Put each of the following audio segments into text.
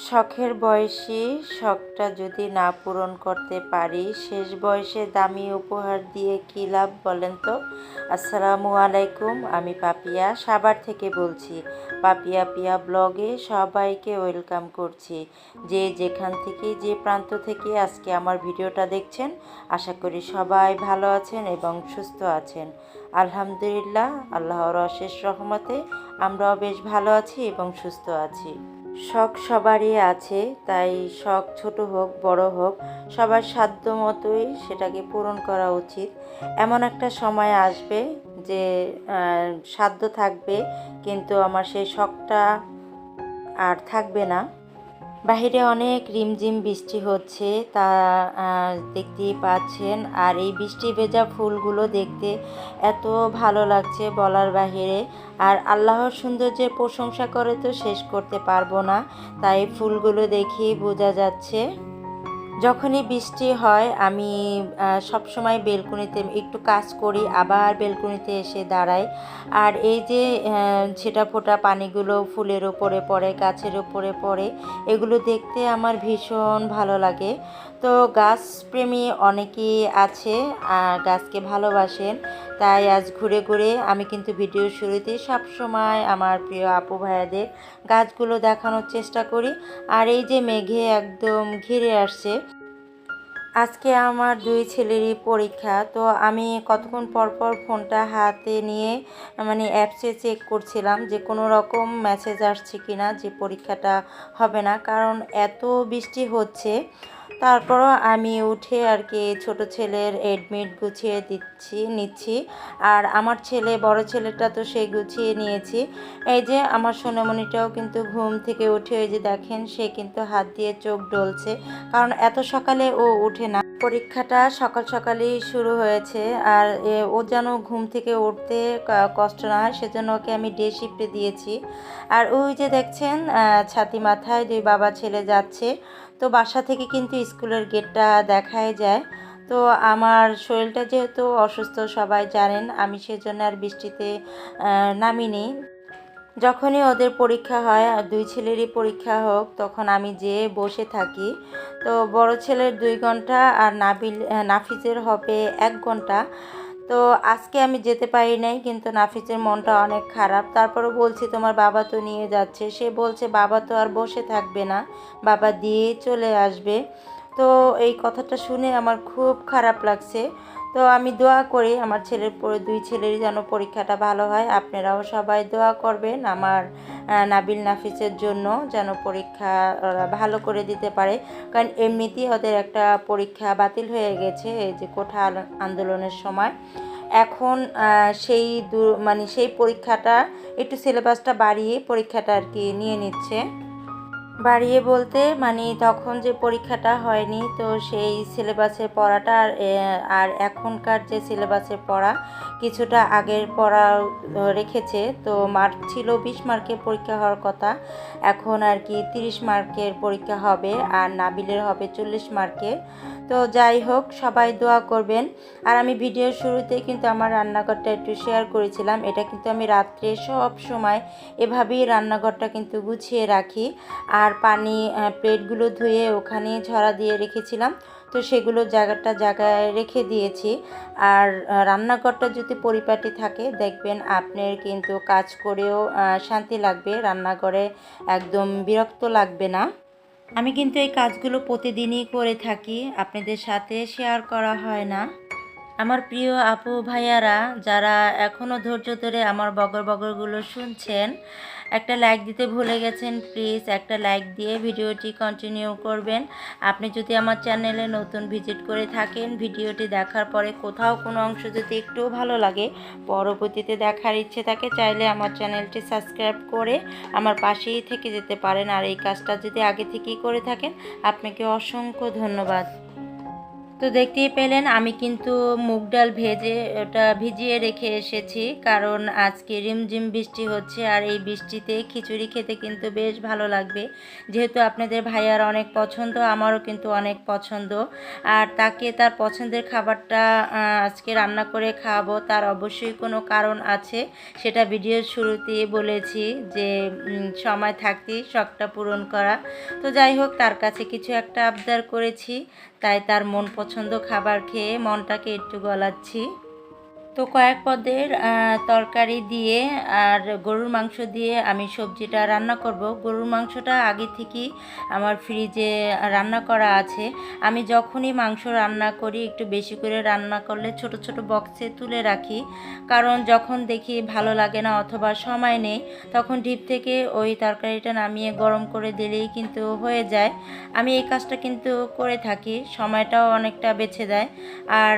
শখের বয়সী শখটা যদি না পূরণ করতে পারি, শেষ বয়সে দামি উপহার দিয়ে কী লাভ বলেন তো? আসসালামু আলাইকুম, আমি পাপিয়া সাভার থেকে বলছি। পাপিয়া পিয়া ব্লগে সবাইকে ওয়েলকাম করছি। যে যেখান থেকে যে প্রান্ত থেকে আজকে আমার ভিডিওটা দেখছেন, আশা করি সবাই ভালো আছেন এবং সুস্থ আছেন। আলহামদুলিল্লাহ, আল্লাহর অশেষ রহমতে আমরাও বেশ ভালো আছি এবং সুস্থ আছি। শখ সবারই আছে, তাই শখ ছোট হোক বড় হোক, সবার সাধ্য মতোই সেটাকে পূরণ করা উচিত। এমন একটা সময় আসবে যে সাধ্য থাকবে, কিন্তু আমার সেই শখটা আর থাকবে না। বাহিরে অনেক রিমঝিম বৃষ্টি হচ্ছে, তা দেখতেই পাচ্ছেন। আর এই বৃষ্টি ভেজা ফুলগুলো দেখতে এত ভালো লাগছে বলার বাহিরে। আর আল্লাহর সৌন্দর্যের প্রশংসা করে তো শেষ করতে পারবো না, তাই ফুলগুলো দেখেই বোঝা যাচ্ছে। যখনই বৃষ্টি হয় আমি সবসময় বেলকনিতে একটু কাজ করি, আবার বেলকনিতে এসে দাঁড়াই। আর এই যে ছিটা ফোটা পানিগুলো ফুলের ওপরে পড়ে, গাছের ওপরে পড়ে, এগুলো দেখতে আমার ভীষণ ভালো লাগে। তো গাছপ্রেমী অনেকেই আছে, গাছকে ভালোবাসেন। তাই আজ ঘুরে ঘুরে আমি কিন্তু ভিডিওর শুরুতেই সবসময় আমার প্রিয় আপু ভাইয়াদের গাছগুলো দেখানোর চেষ্টা করি। আর এই যে মেঘে একদম ঘিরে আসছে। আজকে আমার দুই ছেলেরই পরীক্ষা, তো আমি কতক্ষণ পর পর ফোনটা হাতে নিয়ে অ্যাপসে চেক করছিলাম যে কোনো রকম মেসেজ আসছে কি না যে পরীক্ষাটা হবে না, কারণ এত বৃষ্টি হচ্ছে। তারপরও আমি উঠে আর কি ছোট ছেলের এডমিট গুছিয়ে নিচ্ছি। আর আমার বড় ছেলেটা তো সে গুছিয়ে নিয়েছি। এই যে আমার সোনামণিটাও কিন্তু ঘুম থেকে উঠে, এই যে দেখেন সে কিন্তু হাত দিয়ে চোখ ডলছে, কারণ এত সকালে ও উঠে না। পরীক্ষাটা সকাল সকালেই শুরু হয়েছে, আর ও যেন ঘুম থেকে উঠতে কষ্ট না হয়, সেজন্য ওকে আমি ডে শিফটে দিয়েছি। আর ওই যে দেখছেন ছাতি মাথায় দুই বাবা ছেলে যাচ্ছে। তো বাসা থেকে কিন্তু স্কুলের গেটটা দেখাই যায়। তো আমার শরীরটা যেহেতু অসুস্থ সবাই জানেন, আমি সেজন্য আর বৃষ্টিতে নামিনি। যখনই ওদের পরীক্ষা হয়, আর দুই ছেলেরই পরীক্ষা হোক, তখন আমি যেয়ে বসে থাকি। তো বড় ছেলের 2 ঘন্টা আর নাফিজের হবে 1 ঘন্টা। তো আজকে আমি যেতে পারি নাই, কিন্তু নাফিসের মনটা অনেক খারাপ। তারপরও বলছি তোমার বাবা তো নিয়ে যাচ্ছে, সে বলছে বাবা তো আর বসে থাকবে না, বাবা দিয়েই চলে আসবে। তো এই কথাটা শুনে আমার খুব খারাপ লাগছে। তো আমি দোয়া করি আমার দুই ছেলেরই যেন পরীক্ষাটা ভালো হয়। আপনারাও সবাই দোয়া করবেন আমার নাবিল নাফিসের জন্য, যেন পরীক্ষা ওরা ভালো করে দিতে পারে। কারণ এমনিতেই ওদের একটা পরীক্ষা বাতিল হয়ে গেছে, এই যে কোঠা আন্দোলনের সময়। এখন সেই পরীক্ষাটা একটু সিলেবাসটা বাড়িয়ে পরীক্ষাটা আর কি নিয়ে নিচ্ছে। বাড়িয়ে বলতে তখন যে পরীক্ষাটা হয়নি, তো সেই সিলেবাসের পড়াটা আর এখনকার যে সিলেবাসের পড়া কিছুটা আগের পড়া রেখেছে। তো মার্ক ছিল 20 মার্কের পরীক্ষা হওয়ার কথা, এখন আর কি 30 মার্কের পরীক্ষা হবে, আর নাবিলের হবে 40 মার্কের। তো যাই হোক, সবাই দোয়া করবেন। আর আমি ভিডিওর শুরুতেই কিন্তু আমার রান্নাঘরটা একটু শেয়ার করেছিলাম। এটা কিন্তু আমি রাত্রে সব সময় এভাবেই রান্নাঘরটা কিন্তু গুছিয়ে রাখি। আর প্লেটগুলো ধুয়ে ওখানে ঝরা দিয়ে রেখেছিলাম, তো সেগুলো জায়গায় রেখে দিয়েছি। আর রান্নাঘরটা যদি পরিপাটি থাকে, দেখবেন আপনার কিন্তু কাজ করেও শান্তি লাগবে, রান্নাঘরে একদম বিরক্ত লাগবে না। আমি কিন্তু এই কাজগুলো প্রতিদিনই করে থাকি, আপনাদের সাথে শেয়ার করা হয় না। আমার প্রিয় আপু ভাইয়ারা যারা এখনও ধৈর্য ধরে আমার বগরগুলো শুনছেন, একটা লাইক দিতে ভুলে গেছেন, প্লিজ একটা লাইক দিয়ে ভিডিওটি কন্টিনিউ করবেন। আপনি যদি আমার চ্যানেলে নতুন ভিজিট করে থাকেন, ভিডিওটি দেখার পরে কোথাও কোনো অংশ যদি একটুও ভালো লাগে, পরবর্তীতে দেখার ইচ্ছে থাকে, চাইলে আমার চ্যানেলটি সাবস্ক্রাইব করে আমার পাশেই থেকে যেতে পারেন। আর এই কাজটা যদি আগে থেকেই করে থাকেন, আপনাকে অসংখ্য ধন্যবাদ। তো তো দেখতেই পেলেন আমি কিন্তু মুগ ডাল ভেজে ওটা ভিজিয়ে রেখে এসেছি, কারণ আজকে রিমঝিম বৃষ্টি হচ্ছে আর এই বৃষ্টিতে খিচুড়ি খেতে কিন্তু বেশ ভালো লাগবে। যেহেতু আপনাদের ভাইয়ার অনেক পছন্দ, আমারও কিন্তু অনেক পছন্দ। আর তাকে তার পছন্দের খাবারটা আজকে রান্না করে খাওয়াবো, তার অবশ্যই কোনো কারণ আছে, সেটা ভিডিওর শুরুতেই বলেছি যে সময় থাকতেই শখটা পূরণ করা। তো যাই হোক, তার কাছে কিছু একটা আবদার করেছি, তাই তার মন পছন্দ খাবার খেয়ে মনটাকে একটু গলাচ্ছি। তো কয়েক পদের তরকারি দিয়ে আর গরুর মাংস দিয়ে আমি সবজিটা রান্না করব। গরুর মাংসটা আগে থেকেই আমার ফ্রিজে রান্না করা আছে। আমি যখনই মাংস রান্না করি একটু বেশি করে রান্না করলে ছোট ছোট বক্সে তুলে রাখি, কারণ যখন দেখি ভালো লাগে না অথবা সময় নেই তখন ডিপ থেকে ওই তরকারিটা নামিয়ে গরম করে দিলেই কিন্তু হয়ে যায়। আমি এই কাজটা কিন্তু করে থাকি, সময়টাও অনেকটা বেঁচে দেয়। আর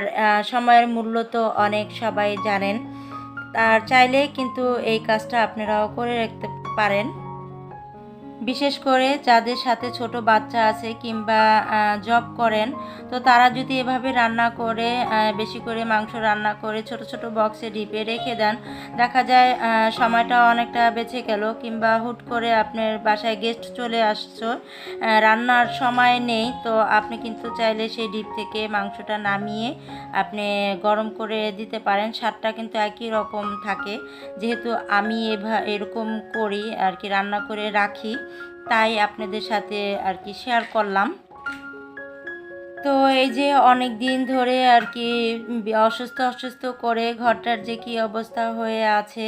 সময়ের মূল্য তো অনেক সবাই জানেন, আর চাইলে কিন্তু এই কাজটা আপনারাও করে রাখতে পারেন। বিশেষ করে যাদের সাথে ছোট বাচ্চা আছে কিংবা জব করেন, তো তারা যদি এভাবে রান্না করে বেশি করে মাংস রান্না করে ছোট ছোট বক্সে ডিপে রেখে দেন, দেখা যায় সময়টা অনেকটা বেঁচে গেল। কিংবা হুট করে আপনার বাসায় গেস্ট চলে আসছো, রান্নার সময় নেই, তো আপনি কিন্তু চাইলে সেই ডিপ থেকে মাংসটা নামিয়ে আপনি গরম করে দিতে পারেন, স্বাদটা কিন্তু একই রকম থাকে। যেহেতু আমি এরকম করি আর কি, রান্না করে রাখি, তাই আপনাদের সাথে আর কি শেয়ার করলাম। তো এই যে অনেক দিন ধরে আর কি অসুস্থ অসুস্থ করে ঘরটার যে কি অবস্থা হয়ে আছে,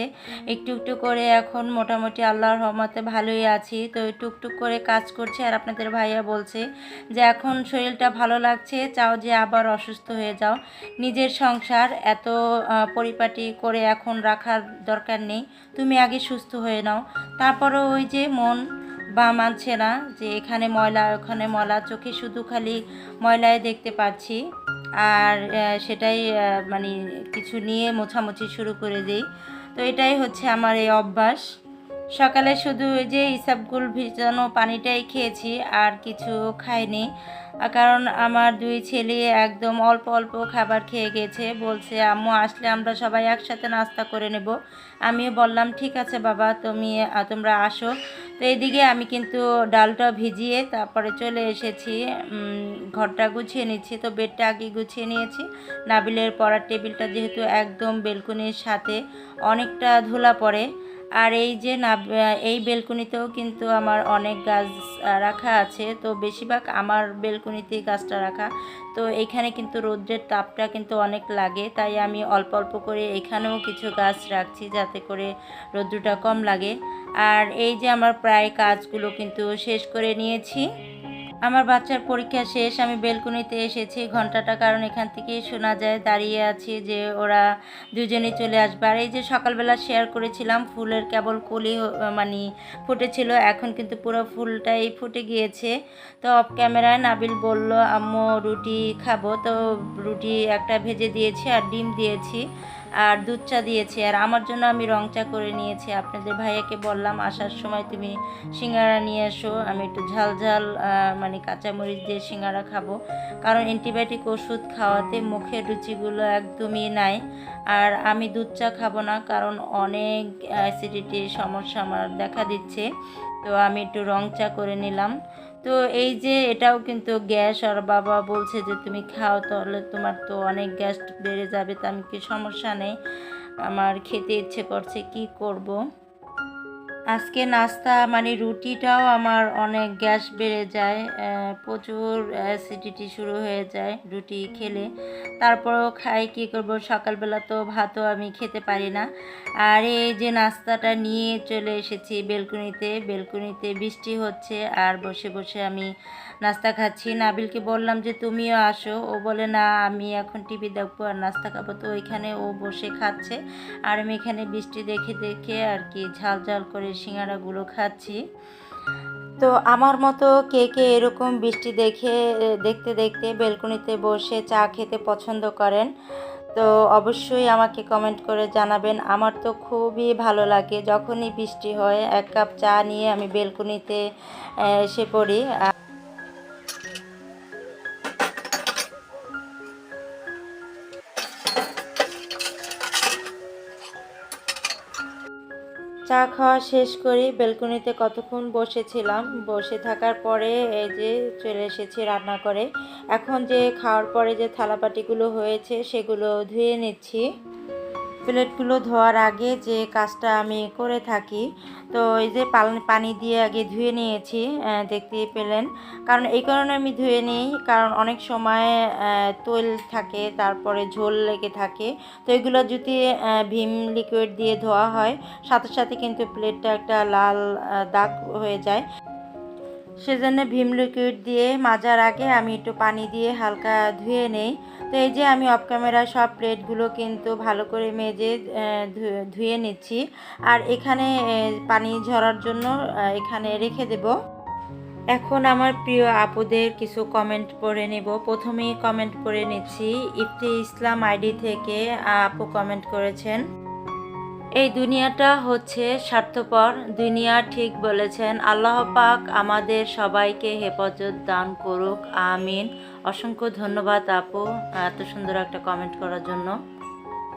একটু একটু করে এখন মোটামুটি আল্লাহর রহমতে ভালোই আছি। তো টুকটুক করে কাজ করছি, আর আপনাদের ভাইয়া বলছে যে এখন শরীরটা ভালো লাগছে, চাও যে আবার অসুস্থ হয়ে যাও। নিজের সংসার এত পরিপাটি করে এখন রাখার দরকার নেই, তুমি আগে সুস্থ হয়ে নাও। তারপরও ওই যে মন মানছে না, যে এখানে ময়লা ওখানে ময়লা, চোখে শুধু খালি ময়লায় দেখতে পাচ্ছি। আর সেটাই মানে কিছু নিয়ে মোছামুছি শুরু করে দিই। তো এটাই হচ্ছে আমার এই অভ্যাস। সকালে শুধু ওই যে ইসাবগুল ভিজানো পানিটাই খেয়েছি, আর কিছু খাইনি, কারণ আমার দুই ছেলে একদম অল্প অল্প খাবার খেয়ে গেছে। বলছে আম্মু আসলে আমরা সবাই একসাথে নাস্তা করে নেব। আমিও বললাম ঠিক আছে বাবা, তোমরা আসো। তো এইদিকে আমি কিন্তু ডালটা ভিজিয়ে তারপরে চলে এসেছি, ঘরটা গুছিয়ে নিচ্ছি। তো বেডটা আগে গুছিয়ে নিয়েছি। নাবিলের পড়ার টেবিলটা যেহেতু একদম বেলকনির সাথে, অনেকটা ধুলা পড়ে। আর এই যে এই বেলকনিতেও কিন্তু আমার অনেক গাছ রাখা আছে, তো বেশিরভাগ আমার বেলকনিতেই গাছটা রাখা। তো এইখানে কিন্তু রৌদ্রের তাপটা কিন্তু অনেক লাগে, তাই আমি অল্প অল্প করে এখানেও কিছু গাছ রাখছি যাতে করে রৌদ্রটা কম লাগে। আর এই যে আমার প্রায় কাজগুলো কিন্তু শেষ করে নিয়েছি। আমার বাচ্চার পরীক্ষা শেষ, আমি বেলকনিতে এসেছি ঘন্টাটা, কারণ এখান থেকেই শোনা যায়, দাঁড়িয়ে আছি যে ওরা দুজনেই চলে আসবে। আর এই যে সকালবেলা শেয়ার করেছিলাম ফুলের কেবল কলি মানে ফুটেছিল, এখন কিন্তু পুরো ফুলটাই ফুটে গিয়েছে। তো অফ ক্যামেরায় নাবিল বলল আম্মু রুটি খাবো, তো রুটি একটা ভেজে দিয়েছি আর ডিম দিয়েছি আর দুধ চা দিয়েছি। আর আমার জন্য আমি রং চা করে নিয়েছি। আপনাদের ভাইয়াকে বললাম আসার সময় তুমি সিঙ্গারা নিয়ে এসো, আমি একটু ঝাল ঝাল মানে কাঁচামরিচ দিয়ে সিঙ্গারা খাবো, কারণ অ্যান্টিবায়োটিক ওষুধ খাওয়াতে মুখের রুচিগুলো একদমই নাই। আর আমি দুধ চা খাবো না, কারণ অনেক অ্যাসিডিটির সমস্যা আমার দেখা দিচ্ছে। তো আমি একটু রং চা করে নিলাম। তো এই যে এটাও কিন্তু গ্যাস, আর বাবা বলছে যে তুমি খাও, তাহলে তোমার তো অনেক গ্যাস বেড়ে যাবে। তা আমি কি সমস্যা নেই, আমার খেতে ইচ্ছে করছে, কি করব। আজকে নাস্তা মানে রুটিটাও আমার অনেক গ্যাস বেড়ে যায়, প্রচুর অ্যাসিডিটি শুরু হয়ে যায় রুটি খেলে। তারপরেও খাই, কী করব, সকালবেলা তো ভাতও আমি খেতে পারি না। আর এই যে নাস্তাটা নিয়ে চলে এসেছি বেলকনিতে, বেলকনিতে বৃষ্টি হচ্ছে আর বসে বসে আমি নাস্তা খাচ্ছি। নাবিলকে বললাম যে তুমিও আসো, ও বলে না আমি এখন টিভি দেখবো আর নাস্তা খাবো। তো ওইখানে ও বসে খাচ্ছে আর আমি এখানে বৃষ্টি দেখে দেখে আর কি ঝাল ঝাল করে সিঙ্গারাগুলো খাচ্ছি। তো আমার মতো কে কে এরকম বৃষ্টি দেখতে দেখতে বেলকনিতে বসে চা খেতে পছন্দ করেন, তো অবশ্যই আমাকে কমেন্ট করে জানাবেন। আমার তো খুবই ভালো লাগে যখনই বৃষ্টি হয়, এক কাপ চা নিয়ে আমি বেলকনিতে এসে পড়ি। চা খাওয়া শেষ করি, বেলকনিতে কতক্ষণ বসেছিলাম, বসে থাকার পরে এই যে চলে এসেছি রান্না করে। এখন যে খাওয়ার পরে যে থালাবাটিগুলো হয়েছে সেগুলো ধুয়ে নিচ্ছি। প্লেটগুলো ধোয়ার আগে যে কাজটা আমি করে থাকি, তো এই যে পানি দিয়ে আগে ধুয়ে নিয়েছি, দেখতেই পেলেন। কারণ এই কারণে আমি ধুয়ে নিই, কারণ অনেক সময় তৈল থাকে, তারপরে ঝোল লেগে থাকে। তো এগুলো যদি ভিম লিকুইড দিয়ে ধোয়া হয়, সাথে সাথে কিন্তু প্লেটটা একটা লাল দাগ হয়ে যায়। সেজন্য ভিম লিকুইড দিয়ে মাজার আগে আমি একটু পানি দিয়ে হালকা ধুয়ে নেই। তো এই যে আমি অফ ক্যামেরায় সব প্লেটগুলো কিন্তু ভালো করে মেজে ধুয়ে নিচ্ছি। আর এখানে পানি ঝরার জন্য এখানে রেখে দেব। এখন আমার প্রিয় আপুদের কিছু কমেন্ট পড়ে নেব। প্রথমেই কমেন্ট পড়ে নিচ্ছি। ইফতি ইসলাম আইডি থেকে আপু কমেন্ট করেছেন, এই দুনিয়াটা হচ্ছে স্বার্থপর দুনিয়া, ঠিক বলেছেন। আল্লাহ পাক আমাদের সবাইকে হেফাজত দান করুক, আমিন। অসংখ্য ধন্যবাদ আপু এত সুন্দর একটা কমেন্ট করার জন্য।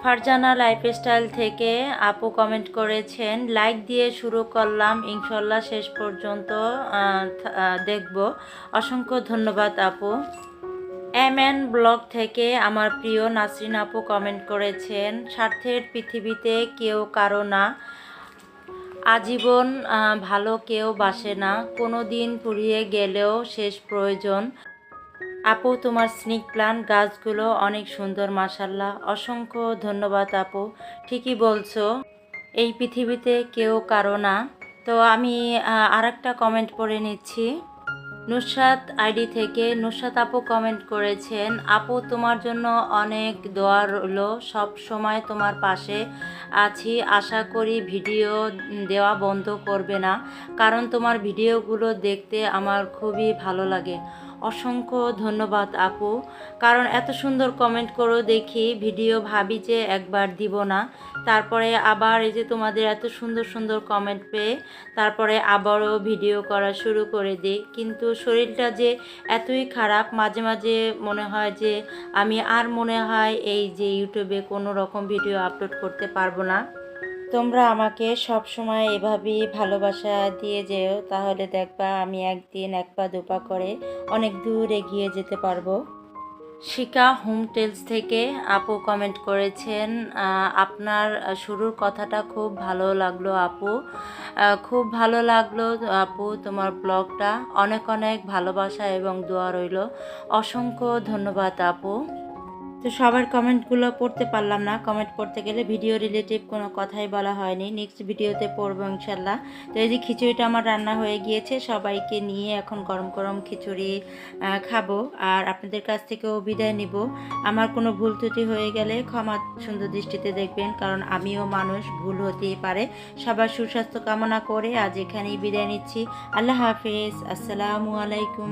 ফারজানা লাইফস্টাইল থেকে আপু কমেন্ট করেছেন, লাইক দিয়ে শুরু করলাম, ইনশাল্লাহ শেষ পর্যন্ত দেখব। অসংখ্য ধন্যবাদ আপু। এমএন ব্লগ থেকে আমার প্রিয় নাসরিন আপু কমেন্ট করেছেন, স্বার্থের পৃথিবীতে কেউ কারো না, আজীবন ভালো কেউ বাসে না, কোনো দিন ফুরিয়ে গেলেও শেষ প্রয়োজন। আপু তোমার স্নেক প্লান্ট গাছগুলো অনেক সুন্দর, মাশাল্লাহ। অসংখ্য ধন্যবাদ আপু, ঠিকই বলছো, এই পৃথিবীতে কেউ কারো না। তো আমি আরেকটা কমেন্ট পড়ে নিচ্ছি। নুসরাত আইডি থেকে নুসরাত আপু কমেন্ট করেছেন, আপু তোমার জন্য অনেক দোয়া রইলো, সব সময় তোমার পাশে আছি, আশা করি ভিডিও দেওয়া বন্ধ করবে না, কারণ তোমার ভিডিওগুলো দেখতে আমার খুবই ভালো লাগে। অসংখ্য ধন্যবাদ আপু, কারণ এত সুন্দর কমেন্ট করো দেখি ভিডিও ভাবি যে একবার দিব না, তারপরে আবার এই যে তোমাদের এত সুন্দর সুন্দর কমেন্ট পেয়ে তারপরে আবারও ভিডিও করা শুরু করে দিই। কিন্তু শরীরটা যে এতই খারাপ, মাঝে মাঝে মনে হয় যে আমি আর মনে হয় এই যে ইউটিউবে কোনো রকম ভিডিও আপলোড করতে পারবো না। তোমরা আমাকে সব সময় এভাবেই ভালোবাসা দিয়ে যেও, তাহলে দেখবা আমি একদিন এক পা দুপা করে অনেক দূর এগিয়ে যেতে পারবো। শিকা হোম টেলস থেকে আপু কমেন্ট করেছেন, আপনার শুরুর কথাটা খুব ভালো লাগলো আপু, খুব ভালো লাগলো আপু, তোমার ব্লগটা অনেক অনেক ভালোবাসা এবং দোয়া রইল। অসংখ্য ধন্যবাদ আপু। তো সবার কমেন্টগুলো পড়তে পারলাম না, কমেন্ট পড়তে গেলে ভিডিও রিলেটিভ কোনো কথাই বলা হয়নি, নেক্সট ভিডিওতে পড়বো ইনশাল্লাহ। তো এই যে খিচুড়িটা আমার রান্না হয়ে গিয়েছে, সবাইকে নিয়ে এখন গরম গরম খিচুড়ি খাবো, আর আপনাদের কাছ থেকেও বিদায় নিব। আমার কোনো ভুল ত্রুটি হয়ে গেলে ক্ষমা সুন্দর দৃষ্টিতে দেখবেন, কারণ আমিও মানুষ, ভুল হতেই পারে। সবার সুস্বাস্থ্য কামনা করে আজ এখানেই বিদায় নিচ্ছি। আল্লাহ হাফেজ, আসসালামু আলাইকুম।